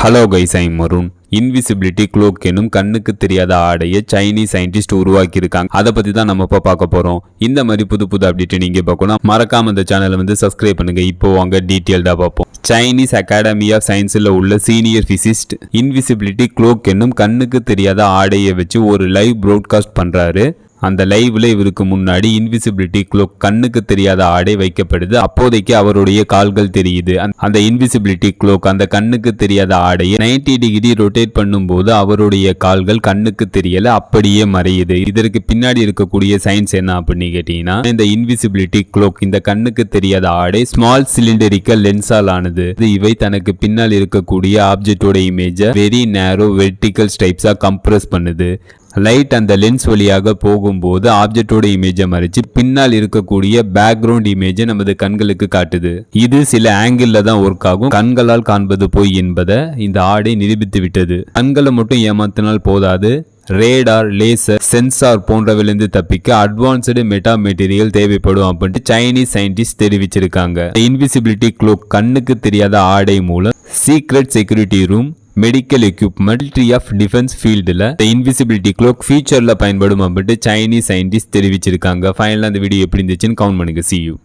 Hello guys, I'm Marun. Invisibility cloak எனும் கண்ணுக்கு தெரியாத ஆடையை சைனீஸ் சயின்டிஸ்ட் உருவாக்கியிருக்காங்க. அதை பத்தி தான் நம்ம இப்போ பார்க்க போறோம். இந்த மாதிரி புது புது அப்டேட் நீங்க பார்க்கணும், மறக்காம இந்த சேனலை சப்ஸ்கிரைப் பண்ணுங்க. இப்போ வாங்க டீட்டெயில்டா பார்ப்போம். சைனீஸ் அகாடமி ஆஃப் சயின்ஸ்ல உள்ள சீனியர் பிசிஸ்ட் இன்விசிபிலிட்டி க்ளோக் என்னும் கண்ணுக்கு தெரியாத ஆடையை வச்சு ஒரு லைவ் ப்ராட்காஸ்ட் பண்றாரு. அந்த லைவ்ல இவருக்கு முன்னாடி இன்விசிபிலிட்டி க்ளோக் கண்ணுக்கு தெரியாத ஆடை வைக்கப்படுது. அப்போதைக்கு அவருடைய கால்கள் தெரியுது. அந்த இன்விசிபிலிட்டி க்ளோக் அந்த கண்ணுக்கு தெரியாத ஆடையை 90 டிகிரி ரொட்டேட் பண்ணும்போது அவருடைய கால்கள் கண்ணுக்கு தெரியல, அப்படியே மறையுது. இதற்கு பின்னாடி இருக்கக்கூடிய சயின்ஸ் என்ன அப்படின்னு கேட்டீங்கன்னா, இந்த இன்விசிபிலிட்டி க்ளோக் இந்த கண்ணுக்கு தெரியாத ஆடை ஸ்மால் சிலிண்டரிக்கல் லென்ஸால் ஆனது. இவை தனக்கு பின்னால் இருக்கக்கூடிய ஆப்ஜெக்டோட இமேஜை வெரி நேரோ வெர்டிகல் ஸ்டைப்ஸா கம்ப்ரஸ் பண்ணுது. லைட் அந்த லென்ஸ் வழியாக போகும்போது ஆப்ஜெக்டோட இமேஜை மறைச்சு பின்னால் இருக்கக்கூடிய பேக்ரவுண்ட் இமேஜை நமது கண்களுக்கு காட்டுது. இது சில ஆங்கிள் தான் ஒர்க் ஆகும். கண்களால் காண்பது போய் என்பதை இந்த ஆடை நிரூபித்து விட்டது. கண்களை மட்டும் ஏமாத்தினால் போதாது, ரேடார், லேசர், சென்சார் போன்றவிலிருந்து தப்பிக்க அட்வான்ஸ்டு மெட்டா மெட்டீரியல் தேவைப்படும் அப்படின்ட்டு சைனீஸ் சயின்டிஸ்ட் தெரிவிச்சிருக்காங்க. இன்விசிபிலிட்டி க்ளோக் கண்ணுக்கு தெரியாத ஆடை மூலம் secret security room, medical equipment, military of defence ஃபீல்டில் இன்விசிபிலிட்டி க்ளோக் ஃபியூச்சரில் பயன்படும் அப்படின்ட்டு சைனீஸ் சயின்டிஸ்ட் தெரிவிச்சிருக்காங்க. ஃபைனலாக அந்த வீடியோ எப்படி இருந்துச்சுன்னு கமெண்ட் பண்ணுங்க. See you.